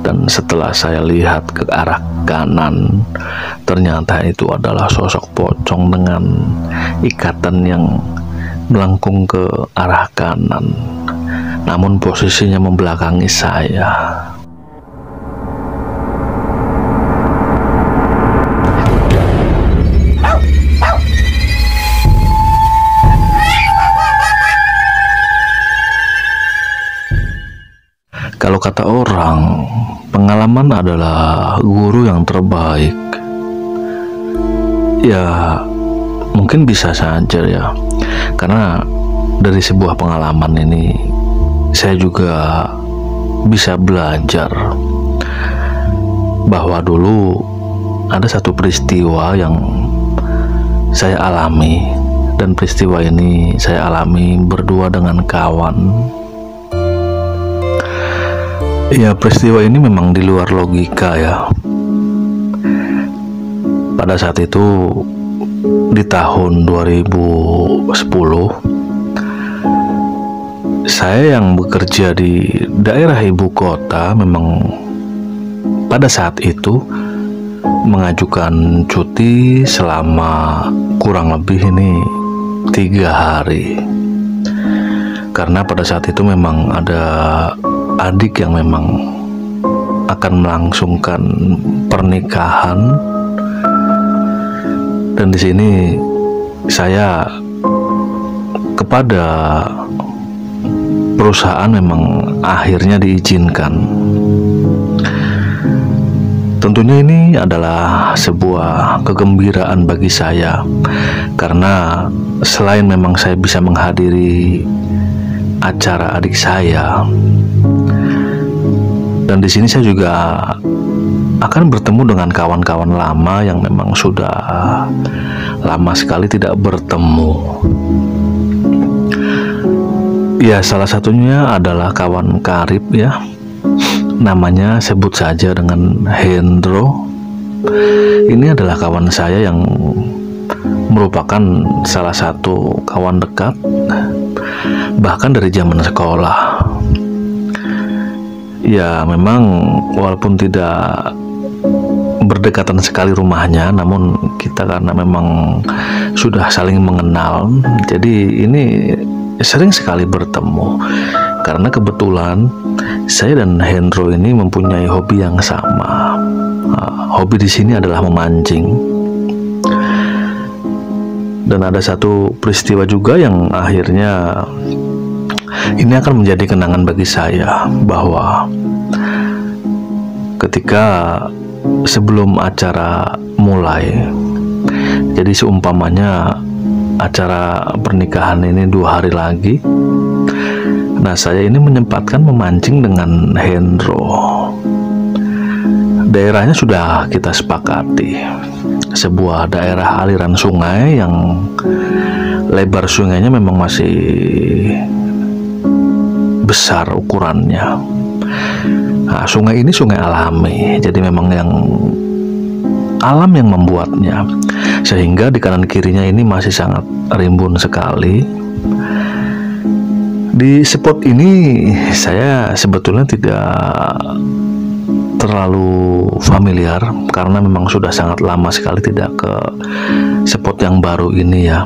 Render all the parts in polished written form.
Dan setelah saya lihat ke arah kanan, ternyata itu adalah sosok pocong dengan ikatan yang melengkung ke arah kanan, namun posisinya membelakangi saya. Kalau kata orang, pengalaman adalah guru yang terbaik. Ya, mungkin bisa saja ya. Karena dari sebuah pengalaman ini saya juga bisa belajar bahwa dulu ada satu peristiwa yang saya alami, dan peristiwa ini saya alami berdua dengan kawan. Ya, peristiwa ini memang di luar logika ya. Pada saat itu di tahun 2010, saya yang bekerja di daerah ibu kota memang pada saat itu mengajukan cuti selama kurang lebih ini 3 hari. Karena pada saat itu memang ada adik yang memang akan melangsungkan pernikahan, dan di sini saya kepada perusahaan memang akhirnya diizinkan. Tentunya ini adalah sebuah kegembiraan bagi saya, karena selain memang saya bisa menghadiri acara adik saya, dan di sini saya juga akan bertemu dengan kawan-kawan lama yang memang sudah lama sekali tidak bertemu. Ya, salah satunya adalah kawan karib ya, namanya sebut saja dengan Hendro. Ini adalah kawan saya yang merupakan salah satu kawan dekat bahkan dari zaman sekolah. Ya, memang walaupun tidak berdekatan sekali rumahnya, namun kita karena memang sudah saling mengenal, jadi ini sering sekali bertemu. Karena kebetulan saya dan Hendro ini mempunyai hobi yang sama. Hobi di sini adalah memancing. Dan ada satu peristiwa juga yang akhirnya ini akan menjadi kenangan bagi saya, bahwa ketika sebelum acara mulai, jadi seumpamanya acara pernikahan ini 2 hari lagi, nah saya ini menyempatkan memancing dengan Hendro. Daerahnya sudah kita sepakati, sebuah daerah aliran sungai yang lebar sungainya memang masih besar ukurannya. Nah, sungai ini sungai alami, jadi memang yang alam yang membuatnya, sehingga di kanan kirinya ini masih sangat rimbun sekali. Di spot ini saya sebetulnya tidak terlalu familiar, karena memang sudah sangat lama sekali tidak ke spot yang baru ini ya.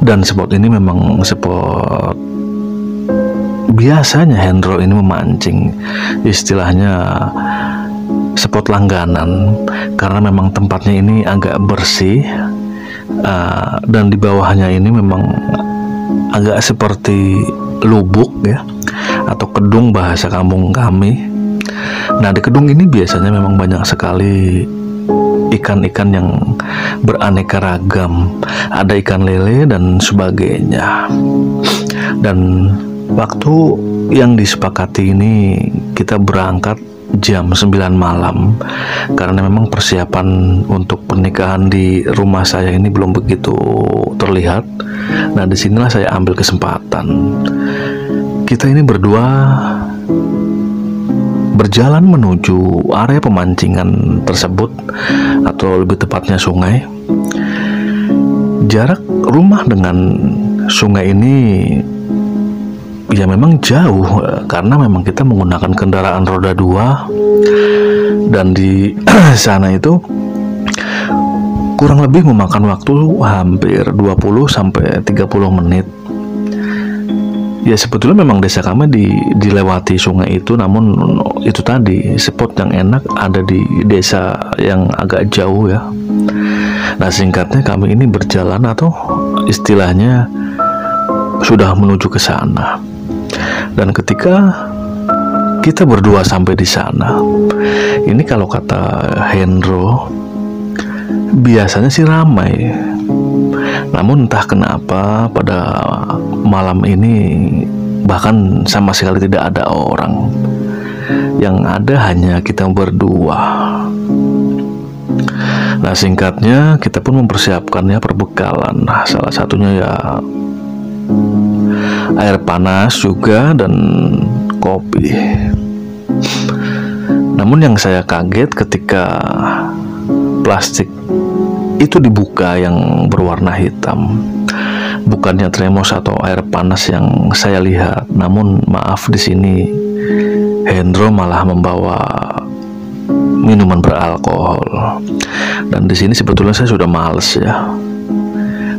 Dan spot ini memang spot biasanya Hendro ini memancing, istilahnya spot langganan, karena memang tempatnya ini agak bersih, dan di bawahnya ini memang agak seperti lubuk ya, atau kedung bahasa kampung kami. Nah, di kedung ini biasanya memang banyak sekali ikan-ikan yang beraneka ragam, ada ikan lele dan sebagainya. Dan waktu yang disepakati ini kita berangkat jam 9 malam, karena memang persiapan untuk pernikahan di rumah saya ini belum begitu terlihat. Nah, disinilah saya ambil kesempatan. Kita ini berdua berjalan menuju area pemancingan tersebut, atau lebih tepatnya sungai. Jarak rumah dengan sungai ini ya memang jauh, karena memang kita menggunakan kendaraan roda 2, dan di sana itu kurang lebih memakan waktu hampir 20 sampai 30 menit. Ya sebetulnya memang desa kami dilewati sungai itu, namun itu tadi spot yang enak ada di desa yang agak jauh ya. Nah singkatnya kami ini berjalan atau istilahnya sudah menuju ke sana. Dan ketika kita berdua sampai di sana, ini kalau kata Hendro biasanya sih ramai. Namun entah kenapa pada malam ini bahkan sama sekali tidak ada orang. Yang ada hanya kita berdua. Nah singkatnya kita pun mempersiapkannya perbekalan. Nah, salah satunya ya air panas juga dan kopi. Namun yang saya kaget ketika plastik itu dibuka yang berwarna hitam, bukannya termos atau air panas yang saya lihat. Namun maaf, di sini Hendro malah membawa minuman beralkohol. Dan di sini sebetulnya saya sudah males ya.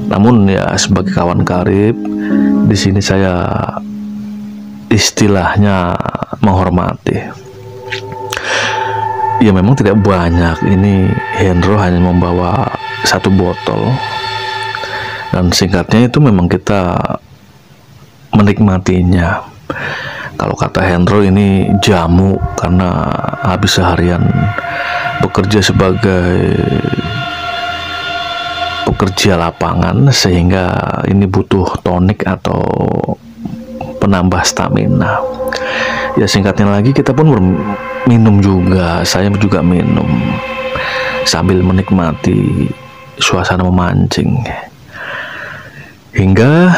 Namun ya sebagai kawan karib, di sini saya istilahnya menghormati. Ya memang tidak banyak, ini Hendro hanya membawa 1 botol. Dan singkatnya itu memang kita menikmatinya. Kalau kata Hendro ini jamu, karena habis seharian bekerja sebagai pekerja lapangan, sehingga ini butuh tonik atau penambah stamina. Ya singkatnya lagi kita pun minum juga, saya juga minum sambil menikmati suasana memancing. Hingga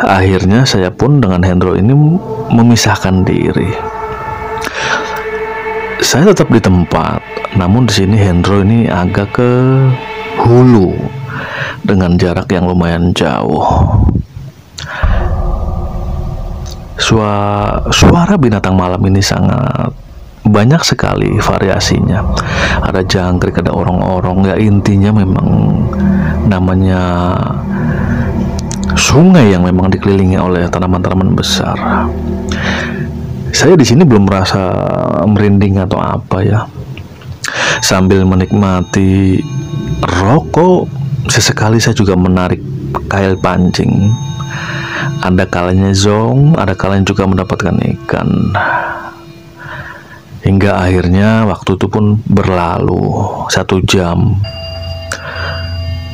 akhirnya saya pun dengan Hendro ini memisahkan diri. Saya tetap di tempat, namun di sini Hendro ini agak ke hulu dengan jarak yang lumayan jauh. Suara binatang malam ini sangat banyak sekali variasinya. Ada jangkrik, ada orong-orong. Ya intinya memang namanya sungai yang memang dikelilingi oleh tanaman-tanaman besar. Saya di sini belum merasa merinding atau apa ya. Sambil menikmati rokok, sesekali saya juga menarik kail pancing. Ada kalanya zong, ada kalanya juga mendapatkan ikan. Hingga akhirnya waktu itu pun berlalu 1 jam.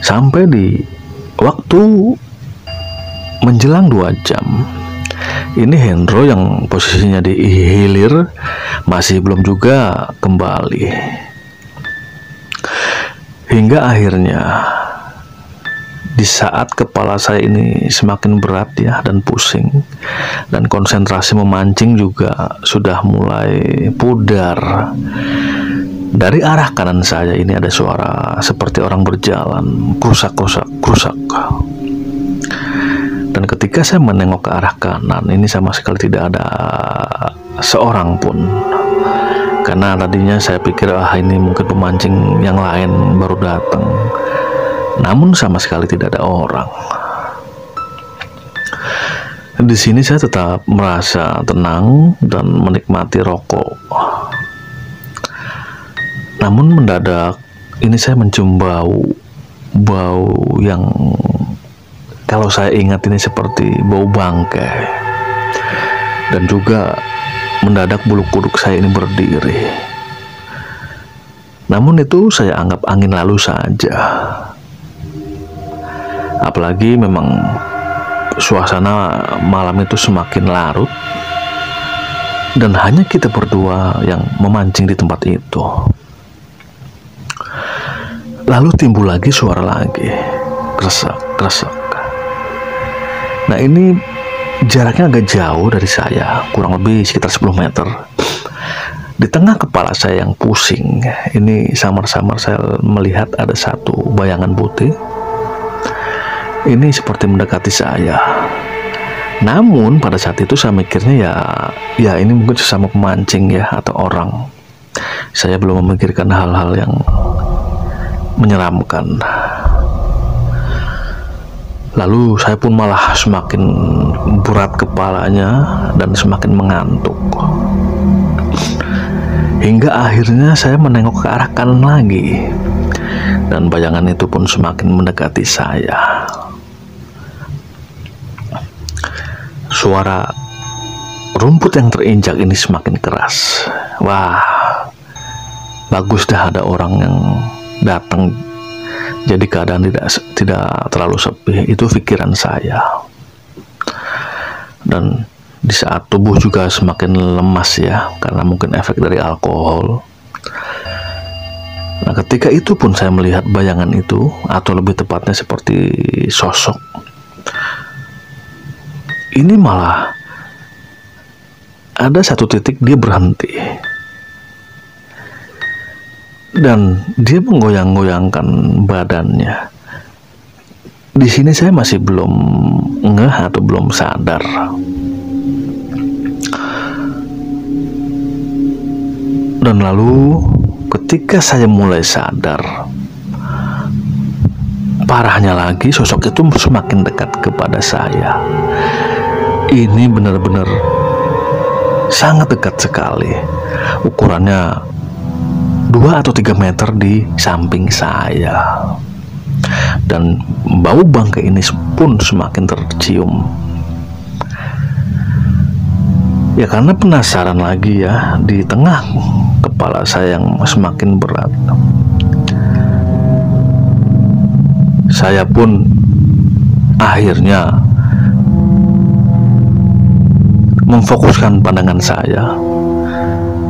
Sampai di waktu menjelang 2 jam, ini Hendro yang posisinya di hilir masih belum juga kembali. Hingga akhirnya di saat kepala saya ini semakin berat ya dan pusing, dan konsentrasi memancing juga sudah mulai pudar, dari arah kanan saya ini ada suara seperti orang berjalan, krusak. Dan ketika saya menengok ke arah kanan, ini sama sekali tidak ada seorang pun. Karena tadinya saya pikir ini mungkin pemancing yang lain baru datang. Namun sama sekali tidak ada orang. Di sini saya tetap merasa tenang dan menikmati rokok. Namun mendadak ini saya mencium bau yang kalau saya ingat ini seperti bau bangkai. Dan juga mendadak bulu kuduk saya ini berdiri. Namun itu saya anggap angin lalu saja. Apalagi memang suasana malam itu semakin larut dan hanya kita berdua yang memancing di tempat itu. Lalu timbul lagi suara lagi, kresek. Nah ini jaraknya agak jauh dari saya, kurang lebih sekitar 10 meter. Di tengah kepala saya yang pusing, ini samar-samar saya melihat ada satu bayangan putih. Ini seperti mendekati saya. Namun pada saat itu saya mikirnya ya ini mungkin sesama pemancing ya atau orang. Saya belum memikirkan hal-hal yang menyeramkan. Lalu saya pun malah semakin berat kepalanya dan semakin mengantuk. Hingga akhirnya saya menengok ke arah kanan lagi, dan bayangan itu pun semakin mendekati saya. Suara rumput yang terinjak ini semakin keras. Wah, bagus dah ada orang yang datang, jadi keadaan tidak terlalu sepi. Itu pikiran saya. Dan di saat tubuh juga semakin lemas ya, karena mungkin efek dari alkohol. Nah, ketika itu pun saya melihat bayangan itu, atau lebih tepatnya seperti sosok. Ini malah ada satu titik dia berhenti. Dan dia menggoyang-goyangkan badannya. Di sini saya masih belum ngeh atau belum sadar. Dan lalu ketika saya mulai sadar, parahnya lagi sosok itu semakin dekat kepada saya. Ini benar-benar sangat dekat sekali. Ukurannya 2 atau 3 meter di samping saya. Dan bau bangkai ini pun semakin tercium. Ya karena penasaran lagi ya, di tengah kepala saya yang semakin berat, saya pun akhirnya memfokuskan pandangan saya.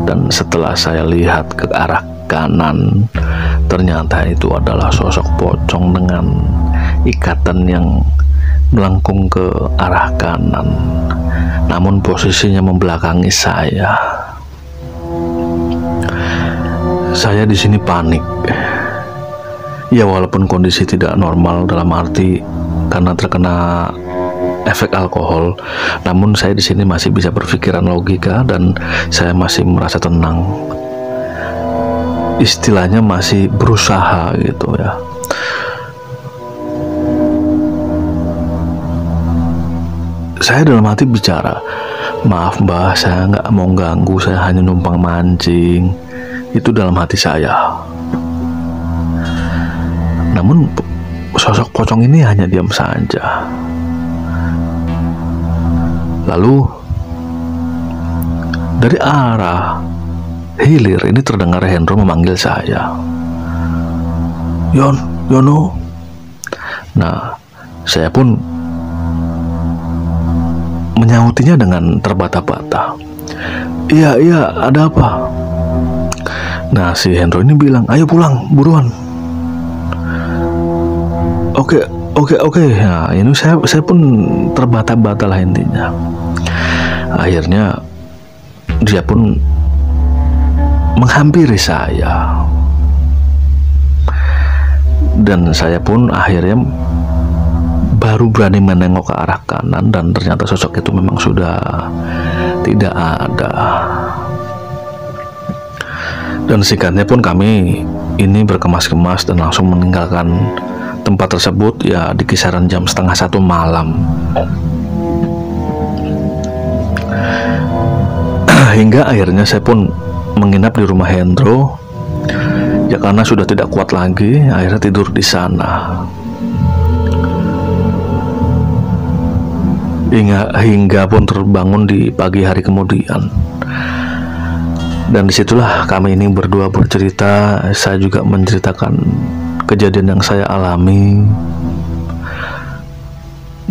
Dan setelah saya lihat ke arah kanan, ternyata itu adalah sosok pocong dengan ikatan yang melengkung ke arah kanan, namun posisinya membelakangi saya. Saya di sini panik. Ya walaupun kondisi tidak normal dalam arti karena terkena efek alkohol, namun saya di sini masih bisa berpikiran logika dan saya masih merasa tenang. Istilahnya masih berusaha gitu ya. Saya dalam hati bicara, maaf mbah, saya nggak mau ganggu, saya hanya numpang mancing. Itu dalam hati saya. Namun sosok pocong ini hanya diam saja. Lalu dari arah hilir ini terdengar Hendro memanggil saya. Yono. Nah, saya pun menyautinya dengan terbata-bata. Iya, ada apa? Nah, si Hendro ini bilang, ayo pulang, buruan. Oke. Nah, ini saya pun terbata-bata lah intinya. Akhirnya dia pun menghampiri saya. Dan saya pun akhirnya baru berani menengok ke arah kanan, dan ternyata sosok itu memang sudah tidak ada. Dan singkatnya pun kami ini berkemas-kemas dan langsung meninggalkan tempat tersebut ya di kisaran jam 12:30 malam. Hingga akhirnya saya pun menginap di rumah Hendro. Ya karena sudah tidak kuat lagi, akhirnya tidur di sana. Hingga pun terbangun di pagi hari kemudian. Dan disitulah kami ini berdua bercerita. Saya juga menceritakan kejadian yang saya alami.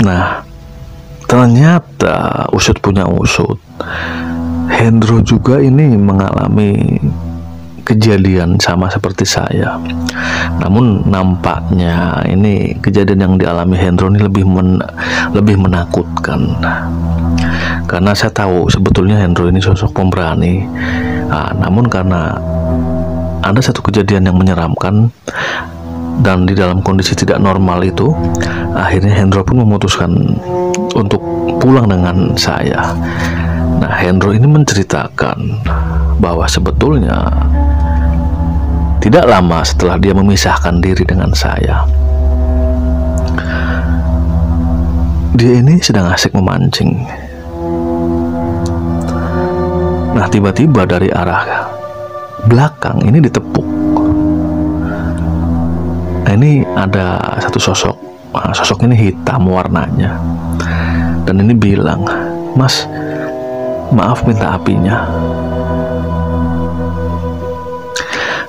Nah, ternyata usut punya usut, Hendro juga ini mengalami kejadian sama seperti saya. Namun nampaknya ini kejadian yang dialami Hendro ini lebih menakutkan. Karena saya tahu sebetulnya Hendro ini sosok pemberani. Namun karena ada satu kejadian yang menyeramkan, Dan di dalam kondisi tidak normal itu, akhirnya Hendro pun memutuskan untuk pulang dengan saya. Nah, Hendro ini menceritakan bahwa sebetulnya tidak lama setelah dia memisahkan diri dengan saya, dia ini sedang asik memancing. Nah, tiba-tiba dari arah belakang ini ditepuk. Nah, ini ada satu sosok. Nah, sosok ini hitam warnanya. Dan ini bilang, "Mas, maaf minta apinya."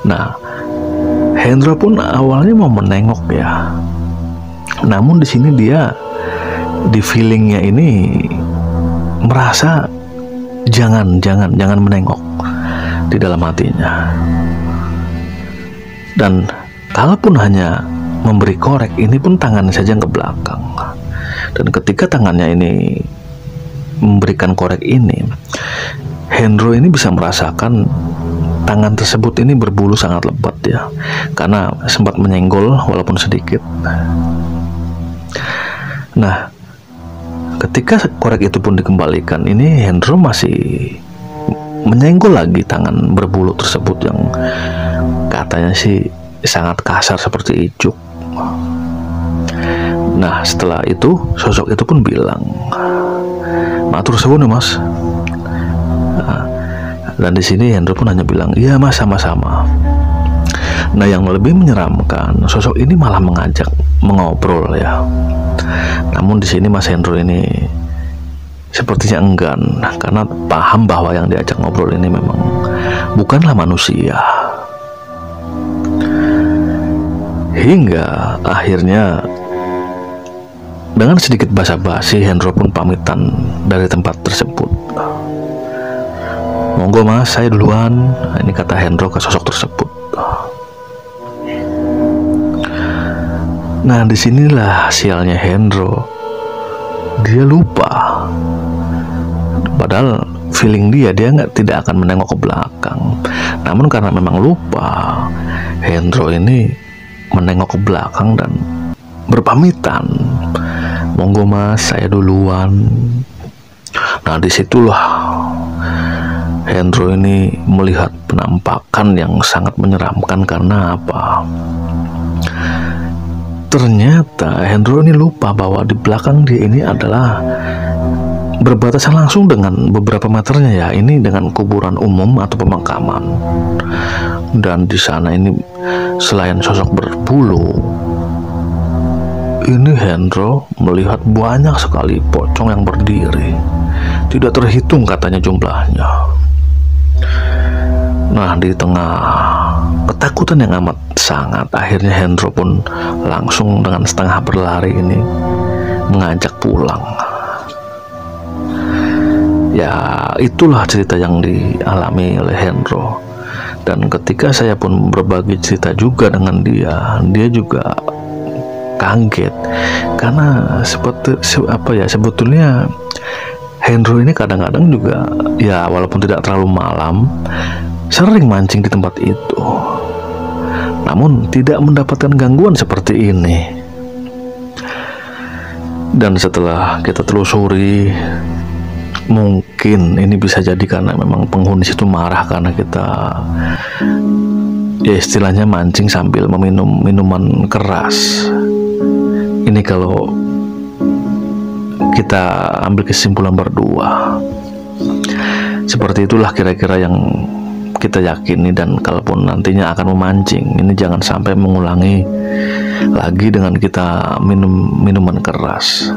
Nah, Hendro pun awalnya mau menengok ya. Namun di sini dia di feelingnya ini merasa jangan menengok di dalam hatinya. Dan kalaupun hanya memberi korek, ini pun tangannya saja yang ke belakang. Dan ketika tangannya ini memberikan korek ini, Hendro ini bisa merasakan tangan tersebut ini berbulu sangat lebat ya, karena sempat menyenggol walaupun sedikit. Nah, ketika korek itu pun dikembalikan, ini Hendro masih menyenggol lagi tangan berbulu tersebut yang katanya sih sangat kasar seperti icuk. Nah, setelah itu sosok itu pun bilang, "Matur suwun ya Mas." Dan di sini Hendro pun hanya bilang, "Iya Mas, sama-sama." Nah, yang lebih menyeramkan, sosok ini malah mengajak mengobrol ya. Namun di sini Mas Hendro ini sepertinya enggan, karena paham bahwa yang diajak ngobrol ini memang bukanlah manusia. Hingga akhirnya dengan sedikit basa-basi Hendro pun pamitan dari tempat tersebut. "Monggo Mas, saya duluan." Ini kata Hendro ke sosok tersebut. Nah, disinilah sialnya Hendro. Dia lupa. Padahal feeling dia tidak akan menengok ke belakang. Namun karena memang lupa, Hendro ini menengok ke belakang dan berpamitan. "Monggo Mas, saya duluan." Nah, disitulah Hendro ini melihat penampakan yang sangat menyeramkan. Karena apa? Ternyata Hendro ini lupa bahwa di belakang dia ini adalah berbatasan langsung dengan beberapa meternya ya, ini dengan kuburan umum atau pemakaman. Dan di sana ini selain sosok berbulu, ini Hendro melihat banyak sekali pocong yang berdiri, tidak terhitung katanya jumlahnya. Nah, di tengah ketakutan yang amat sangat, akhirnya Hendro pun langsung dengan setengah berlari ini mengajak pulang. Ya, itulah cerita yang dialami oleh Hendro. Dan ketika saya pun berbagi cerita juga dengan dia, dia juga kaget karena sebetulnya Hendro ini kadang-kadang juga ya, walaupun tidak terlalu malam, sering mancing di tempat itu, namun tidak mendapatkan gangguan seperti ini. Dan setelah kita telusuri, mungkin ini bisa jadi karena memang penghuni situ marah karena kita ya istilahnya mancing sambil meminum minuman keras. Ini kalau kita ambil kesimpulan berdua, seperti itulah kira-kira yang kita yakini. Dan kalaupun nantinya akan memancing, ini jangan sampai mengulangi lagi dengan kita minum minuman keras.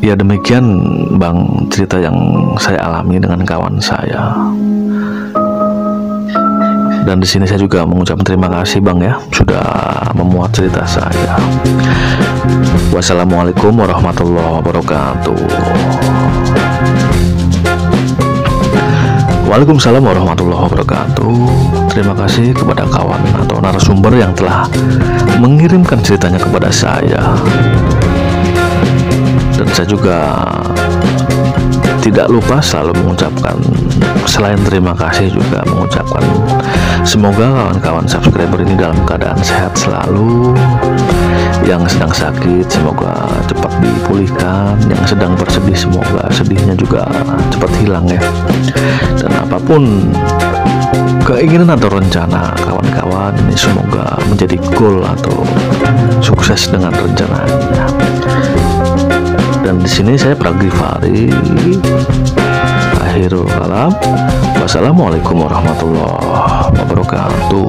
Ya, demikian Bang cerita yang saya alami dengan kawan saya. Dan di sini saya juga mengucapkan terima kasih Bang ya, sudah memuat cerita saya. Wassalamualaikum warahmatullahi wabarakatuh. Waalaikumsalam warahmatullahi wabarakatuh. Terima kasih kepada kawan atau narasumber yang telah mengirimkan ceritanya kepada saya. Dan saya juga tidak lupa selalu mengucapkan, selain terima kasih juga mengucapkan semoga kawan-kawan subscriber ini dalam keadaan sehat selalu. Yang sedang sakit semoga cepat dipulihkan, yang sedang bersedih semoga sedihnya juga cepat hilang ya. Dan apapun keinginan atau rencana kawan-kawan ini semoga menjadi goal atau sukses dengan rencananya. Dan di sini saya Pragifari, akhirul kalam, wassalamualaikum warahmatullahi wabarakatuh.